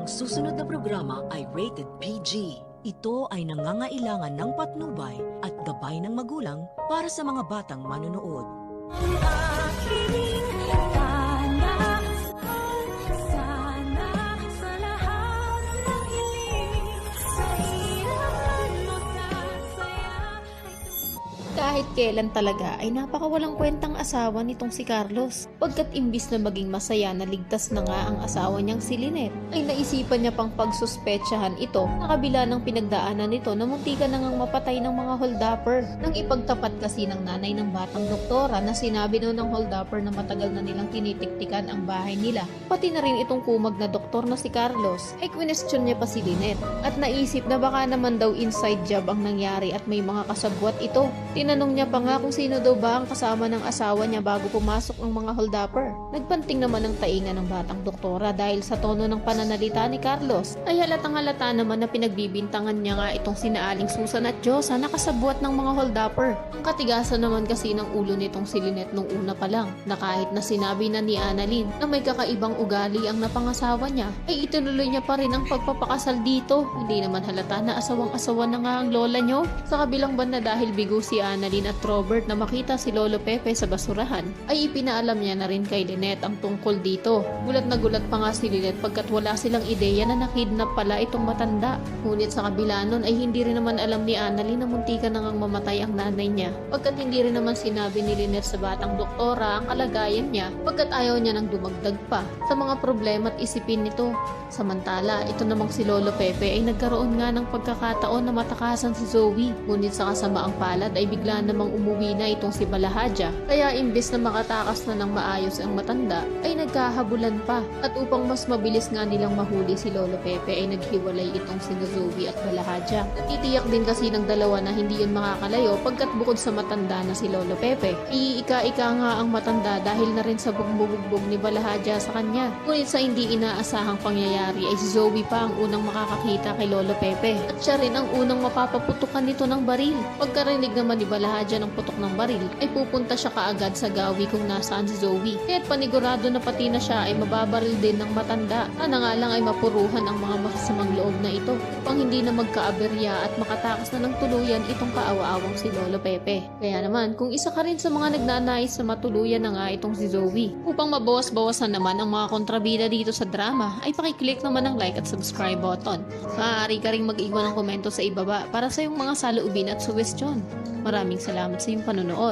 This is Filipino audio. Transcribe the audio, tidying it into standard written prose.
Ang susunod na programa ay rated PG. Ito ay nangangailangan ng patnubay at gabay ng magulang para sa mga batang manonood. Ang aking tanda, sana sa lahat ng hiling, sa hirap mo sa saya ay Kahit kailan talaga ay napakawalang kwentang asawa nitong si Carlos. Pagkat imbis na maging masaya na ligtas na nga ang asawa niyang si Lynette, ay naisipan niya pang pagsuspetsahan ito na kabila ng pinagdaanan nito na muntikan na ngang mapatay ng mga holdupper. Nang ipagtapat kasi ng nanay ng batang doktora na sinabi noon ng holdupper na matagal na nilang tinitiktikan ang bahay nila, pati na rin itong kumag na doktor na si Carlos, ay question niya pa si Lynette at naisip na baka naman daw inside job ang nangyari at may mga kasabwat ito. Tinanong niya pa nga kung sino daw ba ang kasama ng asawa niya bago pumasok ang mga holdupper. Nagpanting naman ang tainga ng batang doktora dahil sa tono ng pananalita ni Carlos ay halatang halata naman na pinagbibintangan niya nga itong sinaaling Susan at Diyosa na kasabwat ng mga holdupper. Ang katigasan naman kasi ng ulo nitong si Lynette nung una pa lang na kahit na sinabi na ni Annalyn na may kakaibang ugali ang napangasawa niya ay itinuloy niya pa rin ang pagpapakasal dito. Hindi naman halata na asawang-asawa na nga ang lola niyo. Sa kabilang banda dahil bigo si Annalyn at Robert na makita si Lolo Pepe sa basurahan, ay ipinaalam niya na rin kay Lynette ang tungkol dito. Gulat na gulat pa nga si Lynette pagkat wala silang ideya na nakidnap pala itong matanda. Ngunit sa kabila nun ay hindi rin naman alam ni Annalyn na muntikan na ngang mamatay ang nanay niya. Pagkat hindi rin naman sinabi ni Lynette sa batang doktora ang kalagayan niya pagkat ayaw niya nang dumagdag pa sa mga problema at isipin nito. Samantala, ito namang si Lolo Pepe ay nagkaroon nga ng pagkakataon na matakasan si Zoe. Ngunit sa kasamaang palad ay bigla namang umuwi na itong si Balahadja. Kaya imbes na makatakas na ng maayos ang matanda, ay nagkahabulan pa. At upang mas mabilis nga nilang mahuli si Lolo Pepe ay naghiwalay itong si Zoe at Balahadja. Natitiyak din kasi ng dalawa na hindi yun makakalayo pagkat bukod sa matanda na si Lolo Pepe, iika-ika nga ang matanda dahil na rin sa bugbugbog ni Balahadja sa kanya. Ngunit sa hindi inaasahang pangyayari ay si Zoe pa ang unang makakakita kay Lolo Pepe. At siya rin ang unang mapapaputukan nito ng baril. Pagkarinig naman ni Balahadja ng putok ng baril, ay pupunta siya kaagad sa gawi kung nasaan si Zoe. Kaya't panigurado na pati na siya ay mababaril din ng matanda. Sana nga lang ay mapuruhan ang mga masasamang loob na ito upang hindi na magkaaberya at makatakas na ng tuluyan itong kaawa-awang si Lolo Pepe. Kaya naman, kung isa ka rin sa mga nagnanais sa matuluyan na nga itong si Zoe, upang mabawas-bawasan naman ang mga kontrabida dito sa drama, ay pakiclick naman ang like at subscribe button. Maaari ka ring mag-iwan ng komento sa ibaba para sa iyong mga saloobin at suwestyon. Maraming salamat sa iyong panonood.